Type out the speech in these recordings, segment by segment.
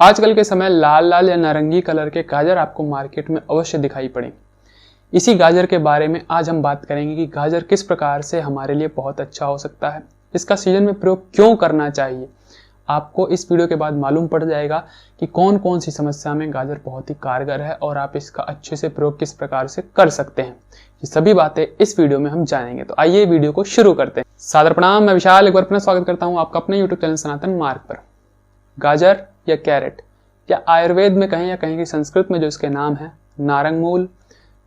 आजकल के समय लाल लाल या नारंगी कलर के गाजर आपको मार्केट में अवश्य दिखाई पड़े। इसी गाजर के बारे में आज हम बात करेंगे कि गाजर किस प्रकार से हमारे लिए बहुत अच्छा हो सकता है, इसका सीजन में प्रयोग क्यों करना चाहिए। आपको इस वीडियो के बाद मालूम पड़ जाएगा कि कौन कौन सी समस्या में गाजर बहुत ही कारगर है और आप इसका अच्छे से प्रयोग किस प्रकार से कर सकते हैं। ये सभी बातें इस वीडियो में हम जानेंगे। तो आइए वीडियो को शुरू करते हैं। सादर प्रणाम, मैं विशाल एक बार पुनः स्वागत करता हूँ आपका अपने यूट्यूब चैनल सनातन मार्ग पर। गाजर या कैरेट या आयुर्वेद में कहें या कहीं की संस्कृत में जो इसके नाम है नारंग मूल,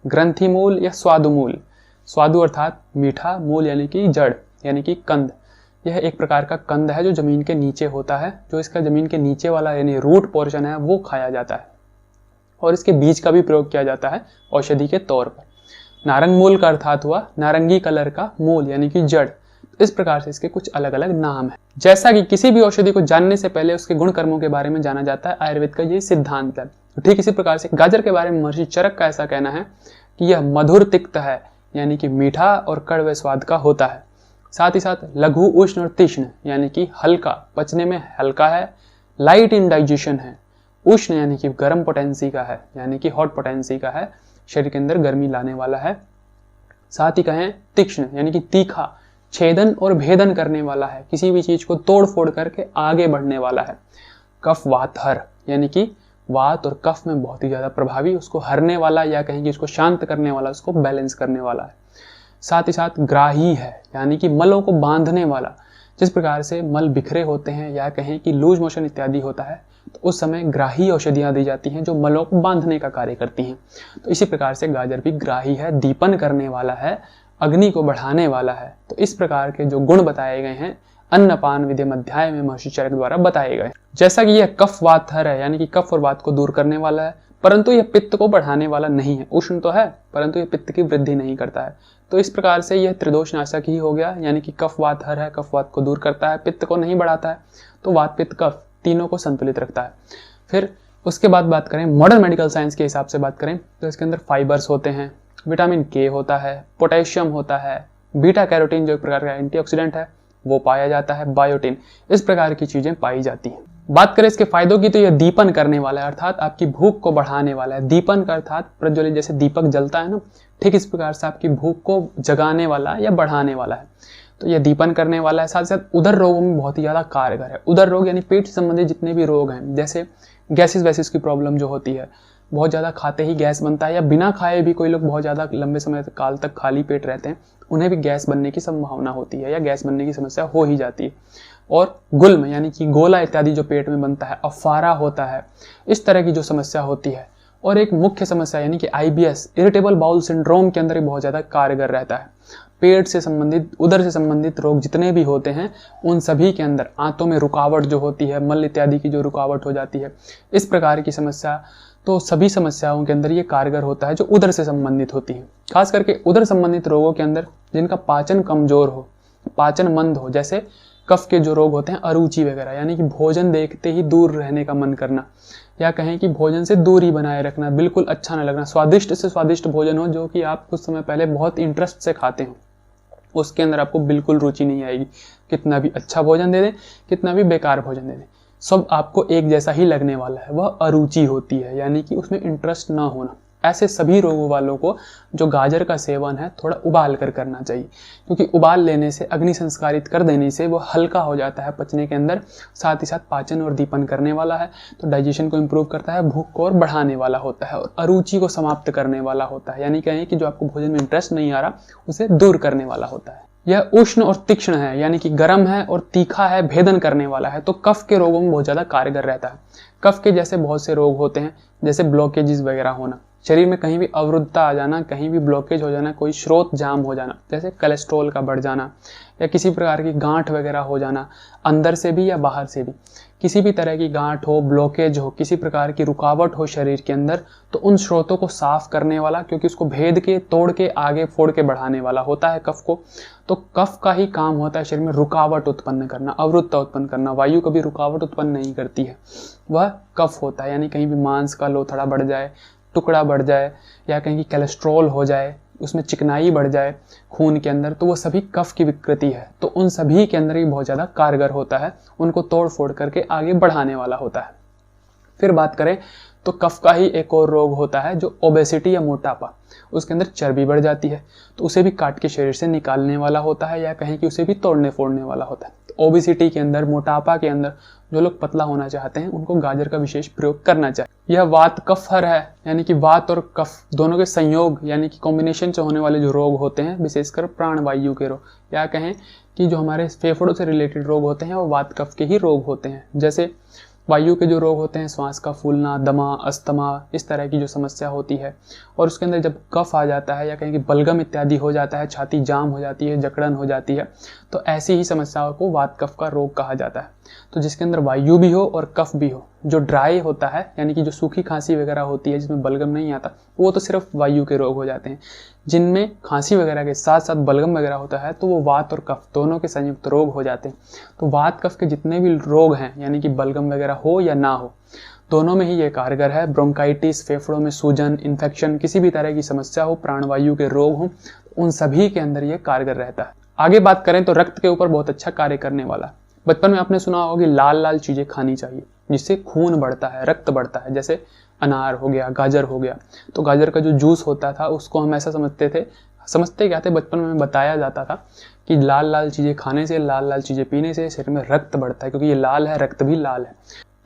ग्रंथि मूल या स्वादु मूल। स्वादु अर्थात मीठा, मूल यानी कि जड़ यानी कि कंद। यह एक प्रकार का कंद है जो जमीन के नीचे होता है। जो इसका जमीन के नीचे वाला यानी रूट पोर्शन है वो खाया जाता है और इसके बीज का भी प्रयोग किया जाता है औषधि के तौर पर। नारंग मूल का अर्थात हुआ नारंगी कलर का मूल यानी कि जड़। इस प्रकार से इसके कुछ अलग अलग नाम हैं। जैसा कि किसी भी औषधि को जानने से पहले उसके गुण कर्मों के बारे में जाना जाता है, आयुर्वेद का यही सिद्धांत है। तो ठीक इसी प्रकार से गाजर के बारे में महर्षि चरक का ऐसा कहना है कि यह मधुर तिक्त है यानी कि मीठा और कड़वे स्वाद का होता है। साथ ही साथ लघु उष्ण और तीक्ष्ण यानी कि हल्का, पचने में हल्का है, लाइट इन डाइजेशन है। उष्ण यानी कि गर्म पोटेंसी का है यानी कि हॉट पोटेंसी का है, शरीर के अंदर गर्मी लाने वाला है। साथ ही कहें तीक्ष्ण यानी कि तीखा, छेदन और भेदन करने वाला है, किसी भी चीज को तोड़ फोड़ करके आगे बढ़ने वाला है। कफ वात हर यानी कि वात और कफ में बहुत ही ज्यादा प्रभावी, उसको हरने वाला या कहीं कि उसको शांत करने वाला, उसको बैलेंस करने वाला है। साथ ही साथ ग्राही है यानी कि मलों को बांधने वाला। जिस प्रकार से मल बिखरे होते हैं या कहें कि लूज मोशन इत्यादि होता है तो उस समय ग्राही औषधियां दी जाती हैं जो मलों को बांधने का कार्य करती हैं। तो इसी प्रकार से गाजर भी ग्राही है, दीपन करने वाला है, अग्नि को बढ़ाने वाला है। तो इस प्रकार के जो गुण बताए गए हैं अन्नपान विधेयम अध्याय में महर्षि चरक द्वारा बताए गए। जैसा कि यह कफ वात हर है यानी कि कफ और वात को दूर करने वाला है, परंतु यह पित्त को बढ़ाने वाला नहीं है। उष्ण तो है परंतु यह पित्त की वृद्धि नहीं करता है। तो इस प्रकार से यह त्रिदोष नाशक ही हो गया यानी कि कफ वात हर है, कफ वात को दूर करता है, पित्त को नहीं बढ़ाता है, तो वात पित्त कफ तीनों को संतुलित रखता है। फिर उसके बाद बात करें मॉडर्न मेडिकल साइंस के हिसाब से बात करें तो इसके अंदर फाइबर्स होते हैं, विटामिन के होता है, पोटेशियम होता है, बीटा कैरोटीन जो एक प्रकार का एंटीऑक्सीडेंट है वो पाया जाता है, बायोटिन, इस प्रकार की चीजें पाई जाती हैं। बात करें इसके फायदों की तो यह दीपन करने वाला है अर्थात आपकी भूख को बढ़ाने वाला है। दीपन का अर्थात प्रज्वलित, जैसे दीपक जलता है ना, ठीक इस प्रकार से आपकी भूख को जगाने वाला या बढ़ाने वाला है। तो यह दीपन करने वाला है। साथ साथ उदर रोगों में बहुत ही ज्यादा कारगर है। उदर रोग यानी पेट से संबंधित जितने भी रोग हैं, जैसे गैसिस वैसिस की प्रॉब्लम जो होती है, बहुत ज़्यादा खाते ही गैस बनता है, या बिना खाए भी कोई लोग बहुत ज़्यादा लंबे समय काल तक खाली पेट रहते हैं, उन्हें भी गैस बनने की संभावना होती है या गैस बनने की समस्या हो ही जाती है। और गुल्म यानी कि गोला इत्यादि जो पेट में बनता है, अफारा होता है, इस तरह की जो समस्या होती है। और एक मुख्य समस्या यानी कि IBS, इरिटेबल बाउल सिंड्रोम के अंदर ही बहुत ज़्यादा कारगर रहता है। पेट से संबंधित, उदर से संबंधित रोग जितने भी होते हैं उन सभी के अंदर आंतों में रुकावट जो होती है, मल इत्यादि की जो रुकावट हो जाती है, इस प्रकार की समस्या, तो सभी समस्याओं के अंदर ये कारगर होता है जो उदर से संबंधित होती है। खास करके उदर संबंधित रोगों के अंदर जिनका पाचन कमजोर हो, पाचन मंद हो, जैसे कफ के जो रोग होते हैं, अरुचि वगैरह यानी कि भोजन देखते ही दूर रहने का मन करना, या कहें कि भोजन से दूरी बनाए रखना, बिल्कुल अच्छा न लगना। स्वादिष्ट से स्वादिष्ट भोजन हो जो कि आप कुछ समय पहले बहुत इंटरेस्ट से खाते हो, उसके अंदर आपको बिल्कुल रुचि नहीं आएगी। कितना भी अच्छा भोजन दे दें, कितना भी बेकार भोजन दे दें, सब आपको एक जैसा ही लगने वाला है। वह अरुचि होती है यानी कि उसमें इंटरेस्ट ना होना। ऐसे सभी रोगों वालों को जो गाजर का सेवन है थोड़ा उबाल कर करना चाहिए, क्योंकि उबाल लेने से, अग्नि संस्कारित कर देने से वो हल्का हो जाता है पचने के अंदर। साथ ही साथ पाचन और दीपन करने वाला है, तो डाइजेशन को इम्प्रूव करता है, भूख को और बढ़ाने वाला होता है और अरुचि को समाप्त करने वाला होता है, यानी कहें कि जो आपको भोजन में इंटरेस्ट नहीं आ रहा उसे दूर करने वाला होता है। यह उष्ण और तीक्ष्ण है यानी कि गर्म है और तीखा है, भेदन करने वाला है, तो कफ के रोगों में बहुत ज्यादा कारगर रहता है। कफ के जैसे बहुत से रोग होते हैं, जैसे ब्लॉकेजेस वगैरह होना, शरीर में कहीं भी अवरुद्धता आ जाना, कहीं भी ब्लॉकेज हो जाना, कोई स्रोत जाम हो जाना, जैसे कोलेस्ट्रॉल का बढ़ जाना या किसी प्रकार की गांठ वगैरह हो जाना, अंदर से भी या बाहर से भी किसी भी तरह की गांठ हो, ब्लॉकेज हो, किसी प्रकार की रुकावट हो शरीर के अंदर, तो उन स्रोतों को साफ करने वाला, क्योंकि उसको भेद के, तोड़ के, आगे फोड़ के बढ़ाने वाला होता है कफ को। तो कफ का ही काम होता है शरीर में रुकावट उत्पन्न करना, अवरुद्धता उत्पन्न करना। वायु कभी रुकावट उत्पन्न नहीं करती है, वह कफ होता है। यानी कहीं भी मांस का लोथड़ा बढ़ जाए, टुकड़ा बढ़ जाए, या कहीं की कोलेस्ट्रॉल हो जाए, उसमें चिकनाई बढ़ जाए खून के अंदर, तो वो सभी कफ की विकृति है। तो उन सभी के अंदर ही बहुत ज़्यादा कारगर होता है, उनको तोड़ फोड़ करके आगे बढ़ाने वाला होता है। फिर बात करें तो कफ का ही एक और रोग होता है जो ओबेसिटी या मोटापा, उसके अंदर चर्बी बढ़ जाती है, तो उसे भी काट के शरीर से निकालने वाला होता है या कहें कि उसे भी तोड़ने फोड़ने वाला होता है। तो ओबेसिटी के अंदर, मोटापा के अंदर जो लोग पतला होना चाहते हैं उनको गाजर का विशेष प्रयोग करना चाहिए। यह वात कफ हर है, यानी कि वात और कफ दोनों के संयोग यानी कि कॉम्बिनेशन से होने वाले जो रोग होते हैं, विशेषकर प्राणवायु के रोग या कहें कि जो हमारे फेफड़ों से रिलेटेड रोग होते हैं वो वात कफ के ही रोग होते हैं। जैसे वायु के जो रोग होते हैं, श्वास का फूलना, दमा, अस्थमा, इस तरह की जो समस्या होती है, और उसके अंदर जब कफ आ जाता है या कहीं कि बलगम इत्यादि हो जाता है, छाती जाम हो जाती है, जकड़न हो जाती है, तो ऐसी ही समस्याओं को वात कफ का रोग कहा जाता है। तो जिसके अंदर वायु भी हो और कफ भी हो, जो ड्राई होता है यानी कि जो सूखी खांसी वगैरह होती है जिसमें बलगम नहीं आता, वो तो सिर्फ वायु के रोग हो जाते हैं। जिनमें खांसी वगैरह के साथ साथ बलगम वगैरह होता है तो वो वात और कफ दोनों के संयुक्त रोग हो जाते हैं। तो वात कफ के जितने भी रोग हैं, यानी कि बलगम वगैरह हो या ना हो, दोनों में ही ये कारगर है। ब्रोंकाइटिस, फेफड़ों में सूजन, इन्फेक्शन, किसी भी तरह की समस्या हो, प्राणवायु के रोग हो, उन सभी के अंदर ये कारगर रहता है। आगे बात करें तो रक्त के ऊपर बहुत अच्छा कार्य करने वाला। बचपन में आपने सुना होगा कि लाल लाल चीजें खानी चाहिए जिससे खून बढ़ता है, रक्त बढ़ता है। जैसे अनार हो गया, गाजर हो गया। तो गाजर का जो जूस होता था उसको हम ऐसा समझते क्या थे, बचपन में बताया जाता था कि लाल लाल चीजें खाने से, लाल लाल चीजें पीने से शरीर में रक्त बढ़ता है, क्योंकि ये लाल है, रक्त भी लाल है।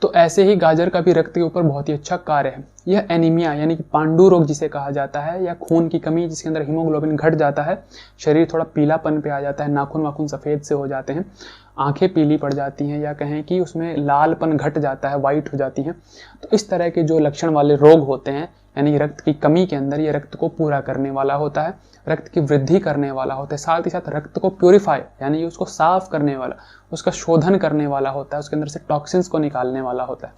तो ऐसे ही गाजर का भी रक्त के ऊपर बहुत ही अच्छा कार्य है। यह एनीमिया यानी कि पांडु रोग जिसे कहा जाता है, या खून की कमी जिसके अंदर हीमोग्लोबिन घट जाता है, शरीर थोड़ा पीलापन पे आ जाता है, नाखून वाखून सफ़ेद से हो जाते हैं, आंखें पीली पड़ जाती हैं, या कहें कि उसमें लालपन घट जाता है, वाइट हो जाती हैं। तो इस तरह के जो लक्षण वाले रोग होते हैं, यानी रक्त की कमी के अंदर, ये रक्त को पूरा करने वाला होता है, रक्त की वृद्धि करने वाला होता है, साथ ही साथ रक्त को प्योरीफाई यानी उसको साफ करने वाला, उसका शोधन करने वाला होता है, उसके अंदर से टॉक्सिन्स को निकालने वाला होता है।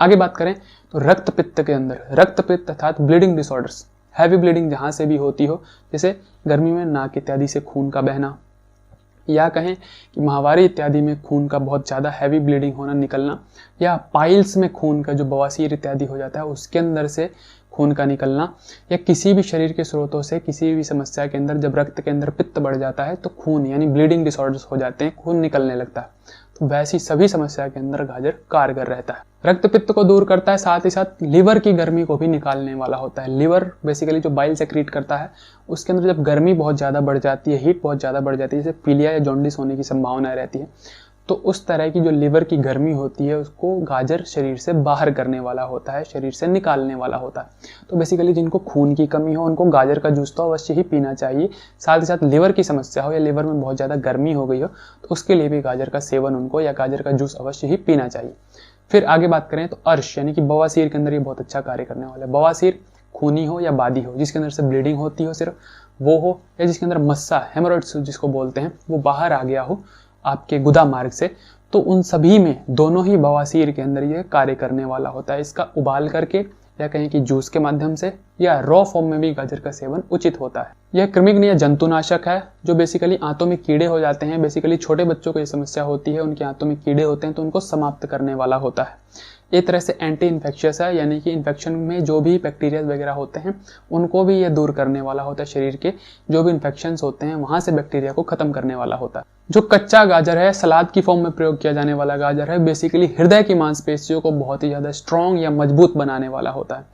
आगे बात करें तो रक्त पित्त के अंदर, रक्त पित्त अर्थात ब्लीडिंग डिसऑर्डर्स, हैवी ब्लीडिंग जहाँ से भी होती हो, जैसे गर्मी में नाक इत्यादि से खून का बहना, या कहें कि माहवारी इत्यादि में खून का बहुत ज़्यादा हैवी ब्लीडिंग होना, निकलना, या पाइल्स में खून का जो बवासीर इत्यादि हो जाता है उसके अंदर से खून का निकलना, या किसी भी शरीर के स्रोतों से किसी भी समस्या के अंदर जब रक्त के अंदर पित्त बढ़ जाता है तो खून यानी ब्लीडिंग डिसऑर्डर्स हो जाते हैं, खून निकलने लगता है। तो वैसी सभी समस्या के अंदर गाजर कारगर रहता है। रक्त पित्त को दूर करता है, साथ ही साथ लिवर की गर्मी को भी निकालने वाला होता है। लिवर बेसिकली जो बाइल सेक्रीट करता है, उसके अंदर जब गर्मी बहुत ज़्यादा बढ़ जाती है, हीट बहुत ज़्यादा बढ़ जाती है, जैसे पीलिया या जॉन्डिस होने की संभावना रहती है, तो उस तरह की जो लिवर की गर्मी होती है उसको गाजर शरीर से बाहर करने वाला होता है, शरीर से निकालने वाला होता है। तो बेसिकली जिनको खून की कमी हो उनको गाजर का जूस तो अवश्य ही पीना चाहिए। साथ ही साथ लिवर की समस्या हो या लिवर में बहुत ज़्यादा गर्मी हो गई हो तो उसके लिए भी गाजर का सेवन उनको या गाजर का जूस अवश्य ही पीना चाहिए। फिर आगे बात करें तो अर्श यानी कि बवासीर के अंदर ये बहुत अच्छा कार्य करने वाला है। बवासीर खूनी हो या बादी हो, जिसके अंदर से ब्लीडिंग होती हो सिर्फ वो हो, या जिसके अंदर मस्सा हेमोरॉइड्स जिसको बोलते हैं वो बाहर आ गया हो आपके गुदा मार्ग से, तो उन सभी में दोनों ही बवासीर के अंदर ये कार्य करने वाला होता है। इसका उबाल करके या कहें कि जूस के माध्यम से या रॉ फॉर्म में भी गाजर का सेवन उचित होता है। यह कृमिघ्न या जंतुनाशक है जो बेसिकली आंतों में कीड़े हो जाते हैं। बेसिकली छोटे बच्चों को ये समस्या होती है, उनके आंतों में कीड़े होते हैं तो उनको समाप्त करने वाला होता है। एक तरह से एंटी इन्फेक्शियस है, यानी कि इन्फेक्शन में जो भी बैक्टीरिया वगैरह होते हैं उनको भी ये दूर करने वाला होता है। शरीर के जो भी इन्फेक्शंस होते हैं वहां से बैक्टीरिया को खत्म करने वाला होता है। जो कच्चा गाजर है, सलाद की फॉर्म में प्रयोग किया जाने वाला गाजर है, बेसिकली हृदय की मांसपेशियों को बहुत ही ज़्यादा स्ट्रॉन्ग या मजबूत बनाने वाला होता है।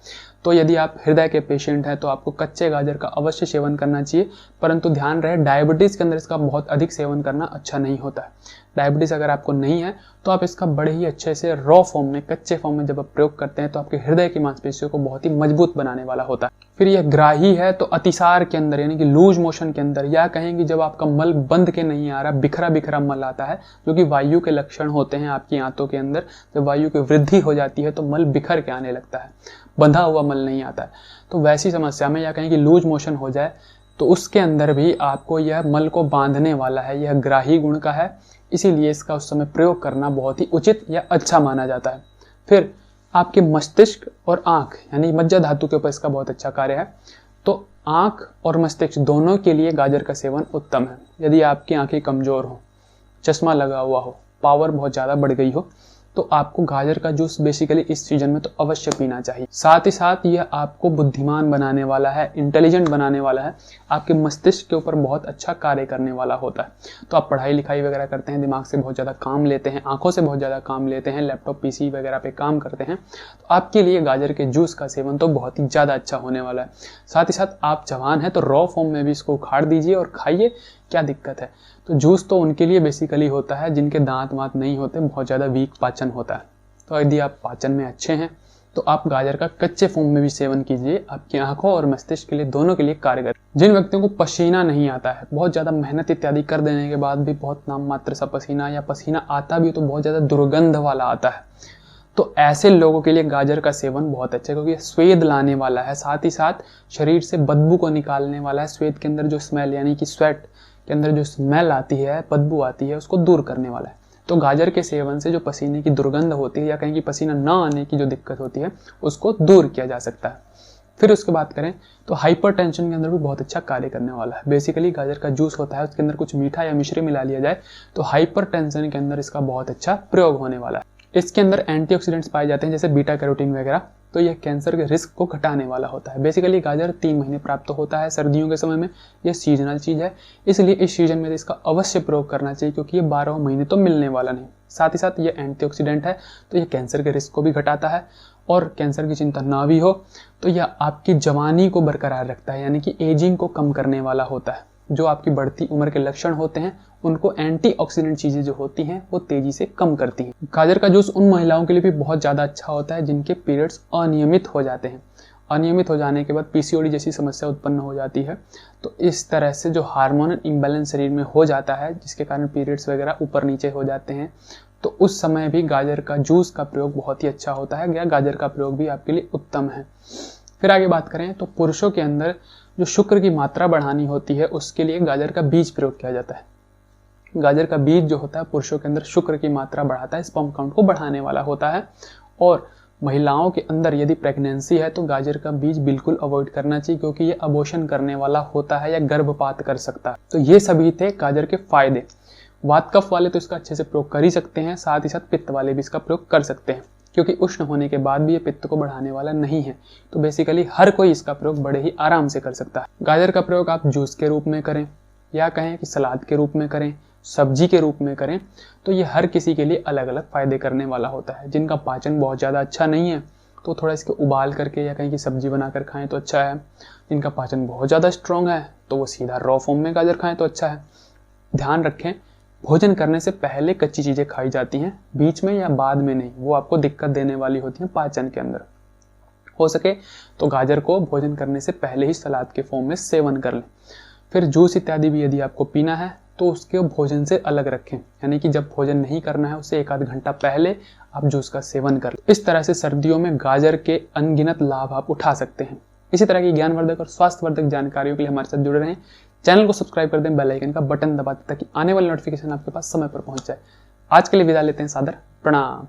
तो यदि आप हृदय के पेशेंट हैं तो आपको कच्चे गाजर का अवश्य सेवन करना चाहिए, परंतु ध्यान रहे डायबिटीज़ के अंदर इसका बहुत अधिक सेवन करना अच्छा नहीं होता है। डायबिटीज़ अगर आपको नहीं है तो आप इसका बड़े ही अच्छे से रॉ फॉर्म में, कच्चे फॉर्म में जब आप प्रयोग करते हैं तो आपके हृदय की मांसपेशियों को बहुत ही मजबूत बनाने वाला होता है। फिर यह ग्राही है तो अतिसार के अंदर यानी कि लूज मोशन के अंदर, या कहेंगे जब आपका मल बंध के नहीं आ रहा, बिखरा बिखरा मल आता है, जो कि वायु के लक्षण होते हैं आपकी आंतों के अंदर। जब वायु की वृद्धि हो जाती है तो मल बिखर के आने लगता है, बंधा हुआ मल नहीं आता है। तो वैसी समस्या में या कहें कि लूज मोशन हो जाए तो उसके अंदर भी आपको यह मल को बांधने वाला है, यह ग्राही गुण का है, इसीलिए इसका उस समय प्रयोग करना बहुत ही उचित या अच्छा माना जाता है। फिर आपके मस्तिष्क और आंख यानी मज्जा धातु के ऊपर इसका बहुत अच्छा कार्य है। तो आंख और मस्तिष्क दोनों के लिए गाजर का सेवन उत्तम है। यदि आपकी आंखें कमजोर हो, चश्मा लगा हुआ हो, पावर बहुत ज़्यादा बढ़ गई हो, तो आपको गाजर का जूस बेसिकली इस सीजन में तो अवश्य पीना चाहिए। साथ ही साथ यह आपको बुद्धिमान बनाने वाला है, इंटेलिजेंट बनाने वाला है, आपके मस्तिष्क के ऊपर बहुत अच्छा कार्य करने वाला होता है। तो आप पढ़ाई लिखाई वगैरह करते हैं, दिमाग से बहुत ज़्यादा काम लेते हैं, आंखों से बहुत ज़्यादा काम लेते हैं, लैपटॉप पीसी वगैरह पे काम करते हैं, तो आपके लिए गाजर के जूस का सेवन तो बहुत ही ज़्यादा अच्छा होने वाला है। साथ ही साथ आप जवान हैं तो रॉ फॉर्म में भी इसको उखाड़ दीजिए और खाइए, क्या दिक्कत है। तो जूस तो उनके लिए बेसिकली होता है जिनके दांत वांत नहीं होते, बहुत ज़्यादा वीक पाचन होता है। तो यदि आप पाचन में अच्छे हैं तो आप गाजर का कच्चे फॉर्म में भी सेवन कीजिए, आपकी आंखों और मस्तिष्क के लिए, दोनों के लिए कारगर। जिन व्यक्तियों को पसीना नहीं आता है, बहुत ज़्यादा मेहनत इत्यादि कर देने के बाद भी बहुत नाम मात्र सा पसीना, या पसीना आता भी तो बहुत ज़्यादा दुर्गंध वाला आता है, तो ऐसे लोगों के लिए गाजर का सेवन बहुत अच्छा है, क्योंकि ये स्वेद लाने वाला है, साथ ही साथ शरीर से बदबू को निकालने वाला है। स्वेद के अंदर जो स्मेल, यानी कि स्वेट के अंदर जो स्मेल आती है, बदबू आती है, उसको दूर करने वाला है। तो गाजर के सेवन से जो पसीने की दुर्गंध होती है या कहीं की पसीना न आने की जो दिक्कत होती है, उसको दूर किया जा सकता है। फिर उसके बात करें तो हाइपरटेंशन के अंदर भी बहुत अच्छा कार्य करने वाला है। बेसिकली गाजर का जूस होता है, उसके अंदर कुछ मीठा या मिश्री मिला लिया जाए तो हाइपरटेंशन के अंदर इसका बहुत अच्छा प्रयोग होने वाला है। इसके अंदर एंटीऑक्सीडेंट्स पाए जाते हैं जैसे बीटा कैरोटीन वगैरह, तो यह कैंसर के रिस्क को घटाने वाला होता है। बेसिकली गाजर 3 महीने प्राप्त होता है सर्दियों के समय में, यह सीजनल चीज़ है, इसलिए इस सीजन में इसका अवश्य प्रयोग करना चाहिए, क्योंकि ये 12 महीने तो मिलने वाला नहीं। साथ ही साथ ये एंटीऑक्सीडेंट है, तो यह कैंसर के रिस्क को भी घटाता है, और कैंसर की चिंता ना भी हो तो यह आपकी जवानी को बरकरार रखता है, यानी कि एजिंग को कम करने वाला होता है। जो आपकी बढ़ती उम्र के लक्षण होते हैं उनको एंटीऑक्सीडेंट चीज़ें जो होती हैं वो तेजी से कम करती हैं। गाजर का जूस उन महिलाओं के लिए भी बहुत ज़्यादा अच्छा होता है जिनके पीरियड्स अनियमित हो जाते हैं। अनियमित हो जाने के बाद पीसीओडी जैसी समस्या उत्पन्न हो जाती है, तो इस तरह से जो हार्मोनल इम्बैलेंस शरीर में हो जाता है, जिसके कारण पीरियड्स वगैरह ऊपर नीचे हो जाते हैं, तो उस समय भी गाजर का जूस का प्रयोग बहुत ही अच्छा होता है, या गाजर का प्रयोग भी आपके लिए उत्तम है। फिर आगे बात करें तो पुरुषों के अंदर जो शुक्र की मात्रा बढ़ानी होती है, उसके लिए गाजर का बीज प्रयोग किया जाता है। गाजर का बीज जो होता है पुरुषों के अंदर शुक्र की मात्रा बढ़ाता है, स्पर्म काउंट को बढ़ाने वाला होता है। और महिलाओं के अंदर यदि प्रेगनेंसी है तो गाजर का बीज बिल्कुल अवॉइड करना चाहिए, क्योंकि ये अबॉर्शन करने वाला होता है या गर्भपात कर सकता है। तो ये सभी थे गाजर के फायदे। वात कफ वाले तो इसका अच्छे से प्रयोग कर ही सकते हैं, साथ ही साथ पित्त वाले भी इसका प्रयोग कर सकते हैं, क्योंकि उष्ण होने के बाद भी ये पित्त को बढ़ाने वाला नहीं है। तो बेसिकली हर कोई इसका प्रयोग बड़े ही आराम से कर सकता है। गाजर का प्रयोग आप जूस के रूप में करें, या कहें कि सलाद के रूप में करें, सब्जी के रूप में करें, तो ये हर किसी के लिए अलग अलग फायदे करने वाला होता है। जिनका पाचन बहुत ज़्यादा अच्छा नहीं है तो थोड़ा इसके उबाल करके या कहीं की सब्जी बनाकर खाएं तो अच्छा है। जिनका पाचन बहुत ज़्यादा स्ट्रॉन्ग है तो वो सीधा रॉ फॉर्म में गाजर खाएं तो अच्छा है। ध्यान रखें, भोजन करने से पहले कच्ची चीज़ें खाई जाती हैं, बीच में या बाद में नहीं, वो आपको दिक्कत देने वाली होती हैं पाचन के अंदर। हो सके तो गाजर को भोजन करने से पहले ही सलाद के फॉर्म में सेवन कर लें। फिर जूस इत्यादि भी यदि आपको पीना है तो उसके भोजन से अलग रखें, यानी कि जब भोजन नहीं करना है उससे 1 आध घंटा पहले आप जूस का सेवन कर लें। इस तरह से सर्दियों में गाजर के अनगिनत लाभ आप उठा सकते हैं। इसी तरह की ज्ञानवर्धक और स्वास्थ्यवर्धक जानकारियों के लिए हमारे साथ जुड़े रहें। चैनल को सब्सक्राइब कर दें, बेल आइकन का बटन दबा दें ताकि आने वाली नोटिफिकेशन आपके पास समय पर पहुंच जाए। आज के लिए विदा लेते हैं, सादर प्रणाम।